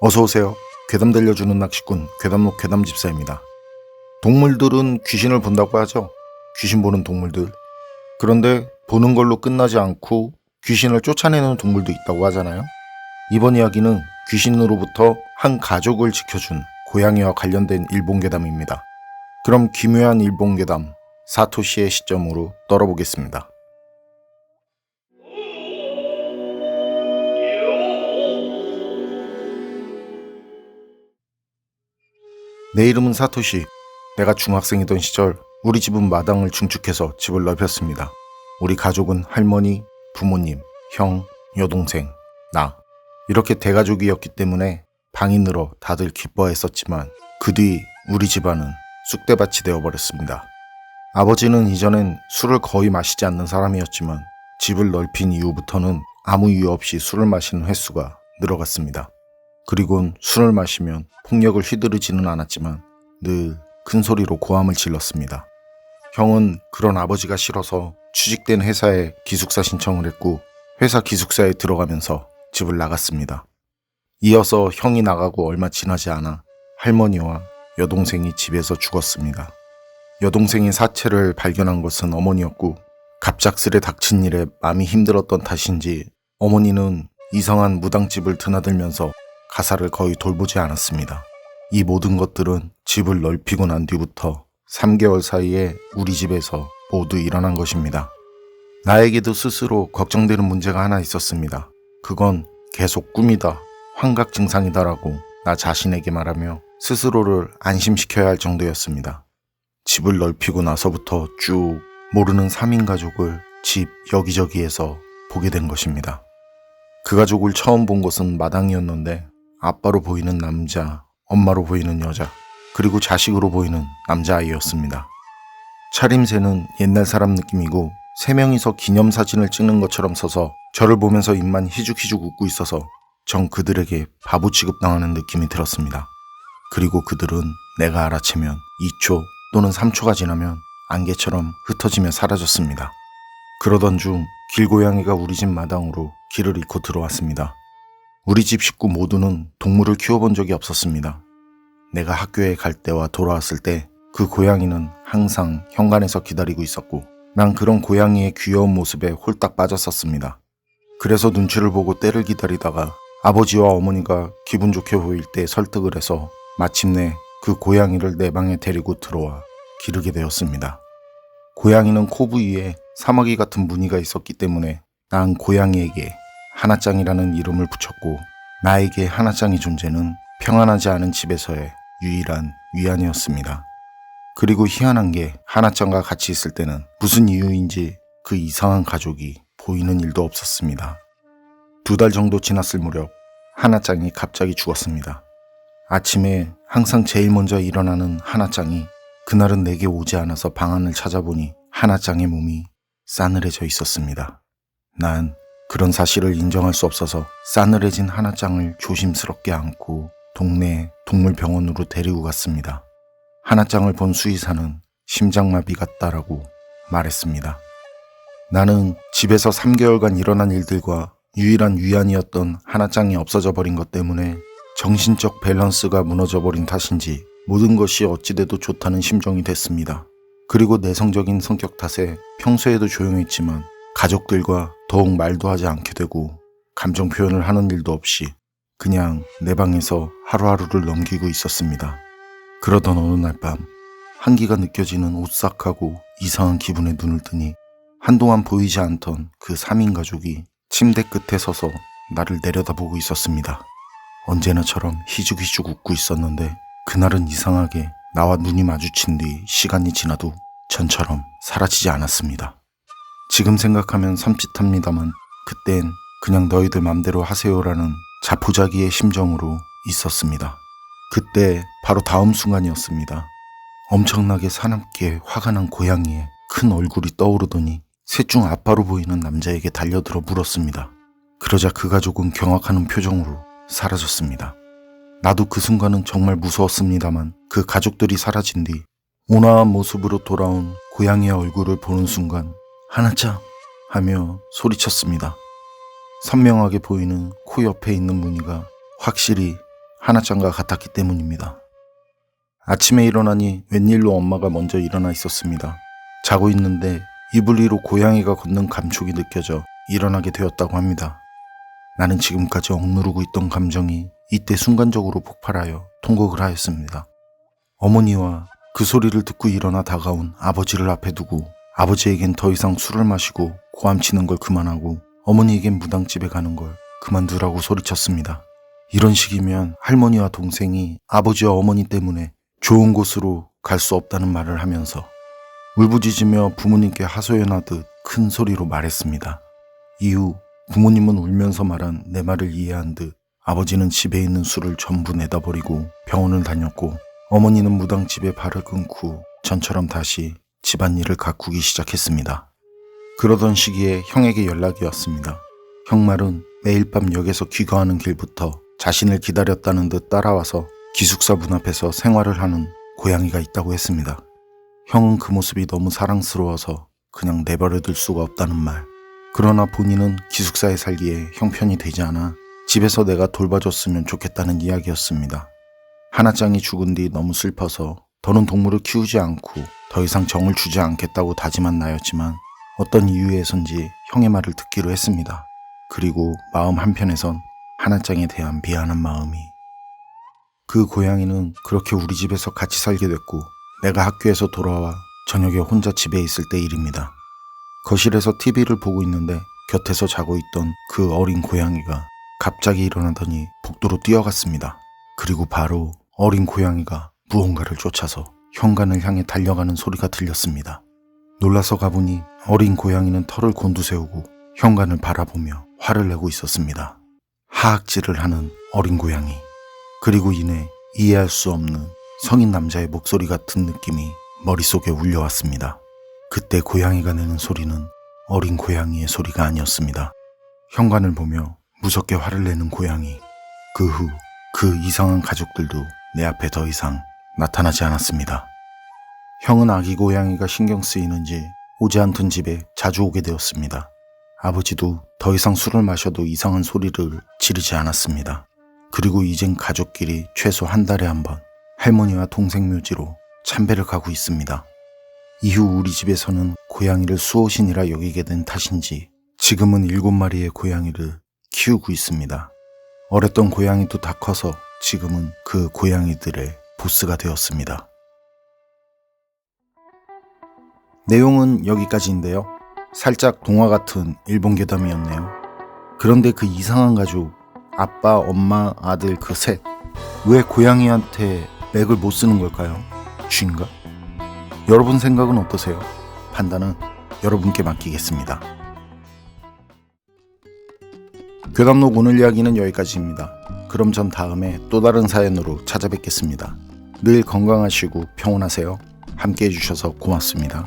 어서오세요. 괴담 들려주는 낚시꾼 괴담록 괴담집사입니다. 동물들은 귀신을 본다고 하죠. 귀신 보는 동물들. 그런데 보는 걸로 끝나지 않고 귀신을 쫓아내는 동물도 있다고 하잖아요. 이번 이야기는 귀신으로부터 한 가족을 지켜준 고양이와 관련된 일본 괴담입니다. 그럼 기묘한 일본 괴담 사토시의 시점으로 떨어보겠습니다. 내 이름은 사토시. 내가 중학생이던 시절 우리 집은 마당을 중축해서 집을 넓혔습니다. 우리 가족은 할머니, 부모님, 형, 여동생, 나 이렇게 대가족이었기 때문에 방이 늘어 다들 기뻐했었지만 그 뒤 우리 집안은 쑥대밭이 되어버렸습니다. 아버지는 이전엔 술을 거의 마시지 않는 사람이었지만 집을 넓힌 이후부터는 아무 이유 없이 술을 마시는 횟수가 늘어갔습니다. 그리곤 술을 마시면 폭력을 휘두르지는 않았지만 늘 큰 소리로 고함을 질렀습니다. 형은 그런 아버지가 싫어서 취직된 회사에 기숙사 신청을 했고 회사 기숙사에 들어가면서 집을 나갔습니다. 이어서 형이 나가고 얼마 지나지 않아 할머니와 여동생이 집에서 죽었습니다. 여동생의 사체를 발견한 것은 어머니였고 갑작스레 닥친 일에 마음이 힘들었던 탓인지 어머니는 이상한 무당집을 드나들면서 가사를 거의 돌보지 않았습니다. 이 모든 것들은 집을 넓히고 난 뒤부터 3개월 사이에 우리 집에서 모두 일어난 것입니다. 나에게도 스스로 걱정되는 문제가 하나 있었습니다. 그건 계속 꿈이다, 환각 증상이다라고 나 자신에게 말하며 스스로를 안심시켜야 할 정도였습니다. 집을 넓히고 나서부터 쭉 모르는 3인 가족을 집 여기저기에서 보게 된 것입니다. 그 가족을 처음 본 곳은 마당이었는데 아빠로 보이는 남자, 엄마로 보이는 여자, 그리고 자식으로 보이는 남자아이였습니다. 차림새는 옛날 사람 느낌이고 3명이서 기념사진을 찍는 것처럼 서서 저를 보면서 입만 희죽희죽 웃고 있어서 전 그들에게 바보 취급당하는 느낌이 들었습니다. 그리고 그들은 내가 알아채면 2초 또는 3초가 지나면 안개처럼 흩어지며 사라졌습니다. 그러던 중 길고양이가 우리 집 마당으로 길을 잃고 들어왔습니다. 우리 집 식구 모두는 동물을 키워본 적이 없었습니다. 내가 학교에 갈 때와 돌아왔을 때 그 고양이는 항상 현관에서 기다리고 있었고 난 그런 고양이의 귀여운 모습에 홀딱 빠졌었습니다. 그래서 눈치를 보고 때를 기다리다가 아버지와 어머니가 기분 좋게 보일 때 설득을 해서 마침내 그 고양이를 내 방에 데리고 들어와 기르게 되었습니다. 고양이는 코 부위에 사마귀 같은 무늬가 있었기 때문에 난 고양이에게 하나짱이라는 이름을 붙였고 나에게 하나짱의 존재는 평안하지 않은 집에서의 유일한 위안이었습니다. 그리고 희한한 게 하나짱과 같이 있을 때는 무슨 이유인지 그 이상한 가족이 보이는 일도 없었습니다. 2달 정도 지났을 무렵 하나짱이 갑자기 죽었습니다. 아침에 항상 제일 먼저 일어나는 하나짱이 그날은 내게 오지 않아서 방 안을 찾아보니 하나짱의 몸이 싸늘해져 있었습니다. 난 그런 사실을 인정할 수 없어서 싸늘해진 하나짱을 조심스럽게 안고 동네 동물병원으로 데리고 갔습니다. 하나짱을 본 수의사는 심장마비 같다라고 말했습니다. 나는 집에서 3개월간 일어난 일들과 유일한 위안이었던 하나짱이 없어져 버린 것 때문에 정신적 밸런스가 무너져 버린 탓인지 모든 것이 어찌돼도 좋다는 심정이 됐습니다. 그리고 내성적인 성격 탓에 평소에도 조용했지만 가족들과 더욱 말도 하지 않게 되고 감정 표현을 하는 일도 없이 그냥 내 방에서 하루하루를 넘기고 있었습니다. 그러던 어느 날 밤 한기가 느껴지는 오싹하고 이상한 기분에 눈을 뜨니 한동안 보이지 않던 그 3인 가족이 침대 끝에 서서 나를 내려다보고 있었습니다. 언제나처럼 희죽희죽 웃고 있었는데 그날은 이상하게 나와 눈이 마주친 뒤 시간이 지나도 전처럼 사라지지 않았습니다. 지금 생각하면 섬찟합니다만 그땐 그냥 너희들 맘대로 하세요라는 자포자기의 심정으로 있었습니다. 그때 바로 다음 순간이었습니다. 엄청나게 사납게 화가 난 고양이의 큰 얼굴이 떠오르더니 셋 중 아빠로 보이는 남자에게 달려들어 물었습니다. 그러자 그 가족은 경악하는 표정으로 사라졌습니다. 나도 그 순간은 정말 무서웠습니다만 그 가족들이 사라진 뒤 온화한 모습으로 돌아온 고양이의 얼굴을 보는 순간 하나짱 하며 소리쳤습니다. 선명하게 보이는 코 옆에 있는 무늬가 확실히 하나짱과 같았기 때문입니다. 아침에 일어나니 웬일로 엄마가 먼저 일어나 있었습니다. 자고 있는데 이불 위로 고양이가 걷는 감촉이 느껴져 일어나게 되었다고 합니다. 나는 지금까지 억누르고 있던 감정이 이때 순간적으로 폭발하여 통곡을 하였습니다. 어머니와 그 소리를 듣고 일어나 다가온 아버지를 앞에 두고 아버지에겐 더 이상 술을 마시고 고함치는 걸 그만하고 어머니에겐 무당집에 가는 걸 그만두라고 소리쳤습니다. 이런 식이면 할머니와 동생이 아버지와 어머니 때문에 좋은 곳으로 갈 수 없다는 말을 하면서 울부짖으며 부모님께 하소연하듯 큰 소리로 말했습니다. 이후 부모님은 울면서 말한 내 말을 이해한 듯 아버지는 집에 있는 술을 전부 내다버리고 병원을 다녔고 어머니는 무당집에 발을 끊고 전처럼 다시 집안일을 가꾸기 시작했습니다. 그러던 시기에 형에게 연락이 왔습니다. 형 말은 매일 밤 역에서 귀가하는 길부터 자신을 기다렸다는 듯 따라와서 기숙사 문 앞에서 생활을 하는 고양이가 있다고 했습니다. 형은 그 모습이 너무 사랑스러워서 그냥 내버려둘 수가 없다는 말. 그러나 본인은 기숙사에 살기에 형편이 되지 않아 집에서 내가 돌봐줬으면 좋겠다는 이야기였습니다. 하나짱이 죽은 뒤 너무 슬퍼서 더는 동물을 키우지 않고 더 이상 정을 주지 않겠다고 다짐한 나였지만 어떤 이유에선지 형의 말을 듣기로 했습니다. 그리고 마음 한편에선 하나짱에 대한 미안한 마음이. 그 고양이는 그렇게 우리 집에서 같이 살게 됐고 내가 학교에서 돌아와 저녁에 혼자 집에 있을 때 일입니다. 거실에서 TV를 보고 있는데 곁에서 자고 있던 그 어린 고양이가 갑자기 일어나더니 복도로 뛰어갔습니다. 그리고 바로 어린 고양이가 무언가를 쫓아서 현관을 향해 달려가는 소리가 들렸습니다. 놀라서 가보니 어린 고양이는 털을 곤두세우고 현관을 바라보며 화를 내고 있었습니다. 하악질을 하는 어린 고양이. 그리고 이내 이해할 수 없는 성인 남자의 목소리 같은 느낌이 머릿속에 울려왔습니다. 그때 고양이가 내는 소리는 어린 고양이의 소리가 아니었습니다. 현관을 보며 무섭게 화를 내는 고양이. 그 후 그 이상한 가족들도 내 앞에 더 이상 나타나지 않았습니다. 형은 아기 고양이가 신경 쓰이는지 오지 않던 집에 자주 오게 되었습니다. 아버지도 더 이상 술을 마셔도 이상한 소리를 지르지 않았습니다. 그리고 이젠 가족끼리 최소 한 달에 한 번 할머니와 동생 묘지로 참배를 가고 있습니다. 이후 우리 집에서는 고양이를 수호신이라 여기게 된 탓인지 지금은 7마리의 고양이를 키우고 있습니다. 어렸던 고양이도 다 커서 지금은 그 고양이들의 보스가 되었습니다. 내용은 여기까지인데요. 살짝 동화 같은 일본 괴담이었네요. 그런데 그 이상한 가족, 아빠, 엄마, 아들 그 셋, 왜 고양이한테 맥을 못 쓰는 걸까요? 쥐인가? 여러분 생각은 어떠세요? 판단은 여러분께 맡기겠습니다. 괴담록 오늘 이야기는 여기까지입니다. 그럼 전 다음에 또 다른 사연으로 찾아뵙겠습니다. 늘 건강하시고 평온하세요. 함께 해주셔서 고맙습니다.